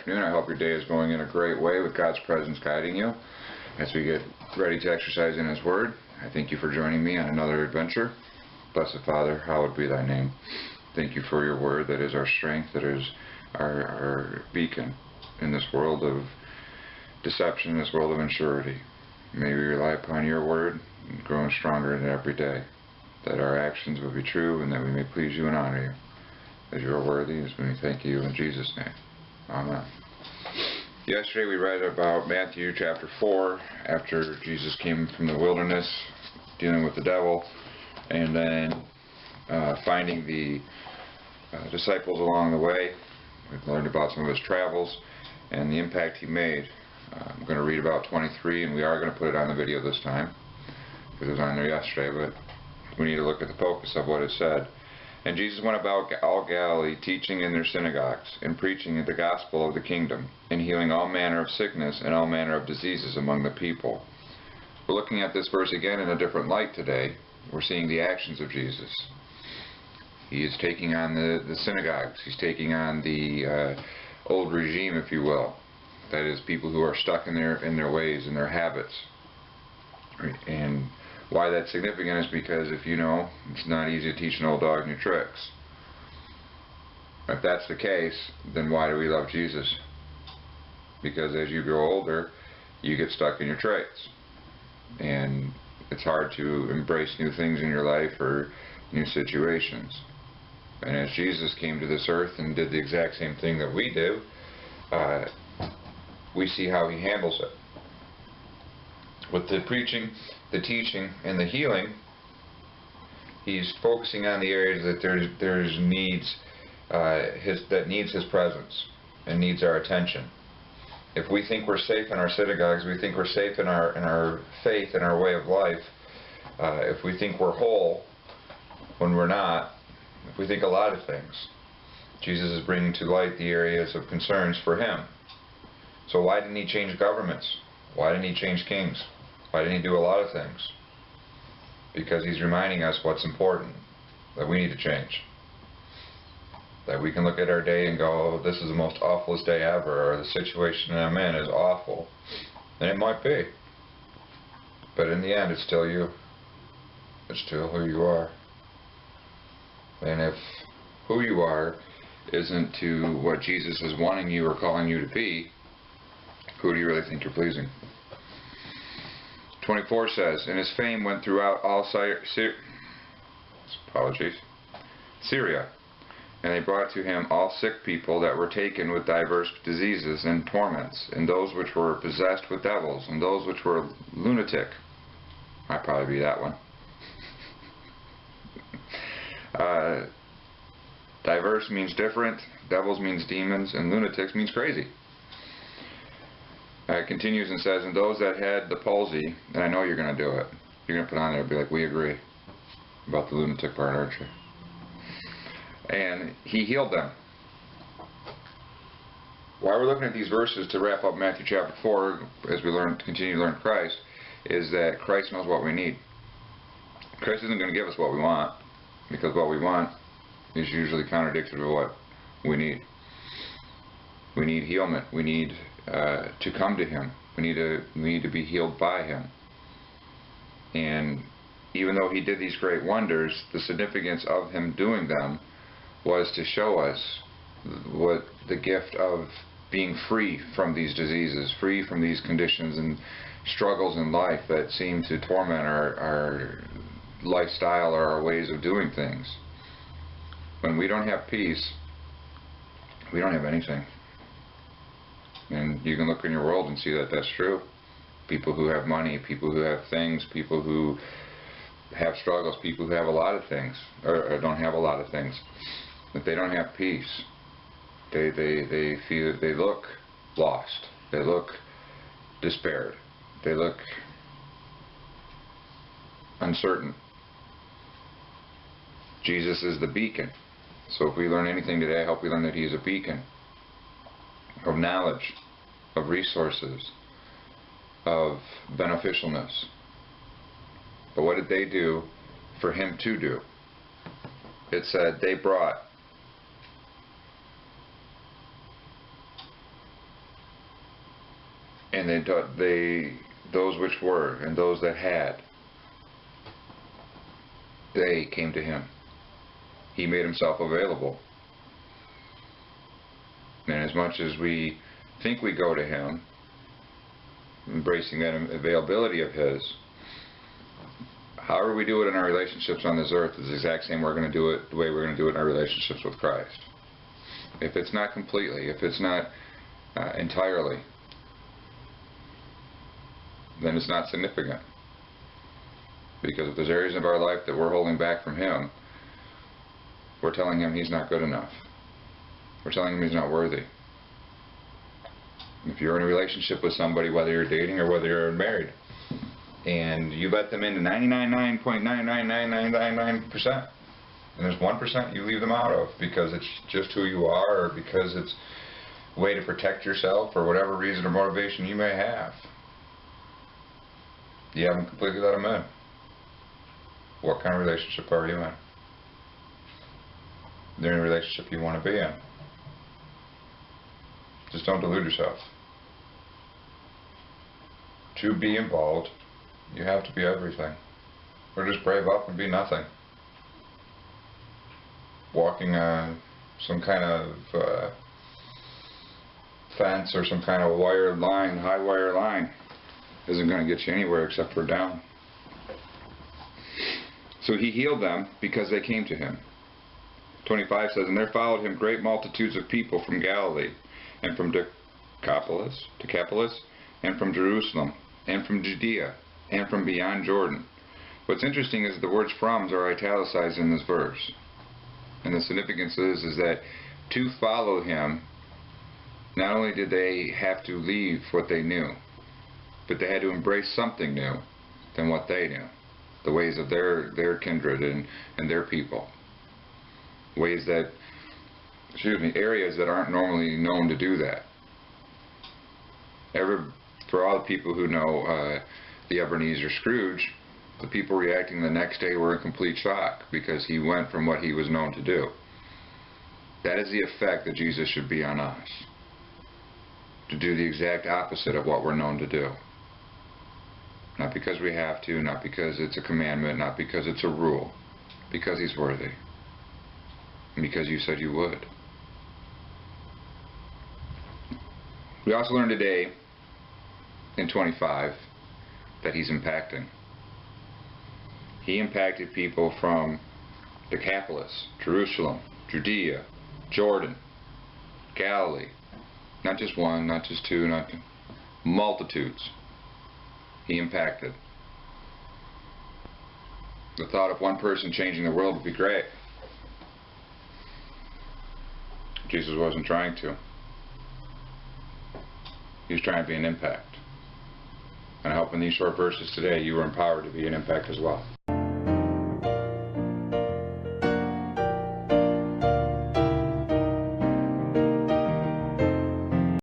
afternoon. I hope your day is going in a great way with God's presence guiding you as we get ready to exercise in His Word. I thank you for joining me on another adventure. Blessed Father, hallowed be Thy name. Thank you for your Word that is our strength, that is our beacon in this world of deception, this world of insurity. May we rely upon your Word, growing stronger in it every day, that our actions will be true and that we may please you and honor you. As you are worthy, as we thank you in Jesus' name. Amen. Yesterday we read about Matthew chapter 4, after Jesus came from the wilderness, dealing with the devil, and then finding the disciples along the way. We've learned about some of his travels and the impact he made. I'm going to read about 23, and we are going to put it on the video this time, because it was on there yesterday, but we need to look at the focus of what it said. And Jesus went about all Galilee, teaching in their synagogues, and preaching the gospel of the kingdom, and healing all manner of sickness and all manner of diseases among the people. We're looking at this verse again in a different light today. We're seeing the actions of Jesus. He is taking on the synagogues. He's taking on the old regime, if you will. That is, people who are stuck in their ways and their habits. And why that's significant is because, if you know, it's not easy to teach an old dog new tricks. If that's the case, then why do we love Jesus? Because as you grow older, you get stuck in your traits. And it's hard to embrace new things in your life or new situations. And as Jesus came to this earth and did the exact same thing that we do, we see how he handles it. With the preaching, the teaching, and the healing, he's focusing on the areas that there's needs, that needs his presence and needs our attention. If we think we're safe in our synagogues, we think we're safe in our faith and our way of life, if we think we're whole when we're not, if we think a lot of things, Jesus is bringing to light the areas of concerns for him. So why didn't he change governments? Why didn't he change kings? Why didn't he do a lot of things? Because he's reminding us what's important, that we need to change. That we can look at our day and go, oh, this is the most awfulest day ever, or the situation I'm in is awful. And it might be. But in the end, it's still you. It's still who you are. And if who you are isn't to what Jesus is wanting you or calling you to be, who do you really think you're pleasing? 24 says, and his fame went throughout all Syria, and they brought to him all sick people that were taken with diverse diseases and torments, and those which were possessed with devils, and those which were lunatic. I'd probably be that one. Diverse means different, devils means demons, and lunatics means crazy. It continues and says, and those that had the palsy, and I know you're going to do it, you're going to put on there and be like, we agree about the lunatic part, aren't you? And he healed them. Why we're looking at these verses to wrap up Matthew chapter 4, as we continue to learn Christ, is that Christ knows what we need. Christ isn't going to give us what we want, because what we want is usually contradictory to what we need. We need healment. We need to come to him. We need to be healed by him. And even though he did these great wonders, the significance of him doing them was to show us what the gift of being free from these diseases, free from these conditions and struggles in life that seem to torment our lifestyle or our ways of doing things. When we don't have peace, we don't have anything. And you can look in your world and see that that's true. People who have money, people who have things, people who have struggles, people who have a lot of things, or don't have a lot of things. If they don't have peace, they feel, they look lost. They look despaired. They look uncertain. Jesus is the beacon. So if we learn anything today, I hope we learn that he is a beacon of knowledge, of resources, of beneficialness. But what did they do for him to do? It said they brought And those which were, and those that had, they came to him. He made himself available. And as much as we think we go to him, embracing that availability of his, however we do it in our relationships on this earth is the exact same we're going to do it the way we're going to do it in our relationships with Christ. If it's not completely, if it's not entirely, then it's not significant. Because if there's areas of our life that we're holding back from him, we're telling him he's not good enough. We're telling him he's not worthy. If you're in a relationship with somebody, whether you're dating or whether you're married, and you let them into 99.99999%, and there's 1% you leave them out of because it's just who you are, or because it's a way to protect yourself, or whatever reason or motivation you may have, you haven't completely let them in. What kind of relationship are you in? They're in a relationship you want to be in. Just don't delude yourself. To be involved, you have to be everything. Or just brave up and be nothing. Walking some kind of fence or some kind of wire line, high wire line, isn't going to get you anywhere except for down. So he healed them because they came to him. 25 says, and there followed him great multitudes of people from Galilee, and from Decapolis, and from Jerusalem, and from Judea, and from beyond Jordan. What's interesting is the words "froms" are italicized in this verse. And the significance is that to follow him, not only did they have to leave what they knew, but they had to embrace something new than what they knew. The ways of their kindred and their people. Ways that, areas that aren't normally known to do that. For all the people who know the Ebenezer Scrooge, the people reacting the next day were in complete shock because he went from what he was known to do. That is the effect that Jesus should be on us. To do the exact opposite of what we're known to do. Not because we have to, not because it's a commandment, not because it's a rule. Because he's worthy. And because you said you would. We also learned today, in 25, that he's impacting. He impacted people from Decapolis, Jerusalem, Judea, Jordan, Galilee. Not just one, not just two, not multitudes. He impacted. The thought of one person changing the world would be great. Jesus wasn't trying to. He was trying to be an impact. And I hope in these short verses today you were empowered to be an impact as well.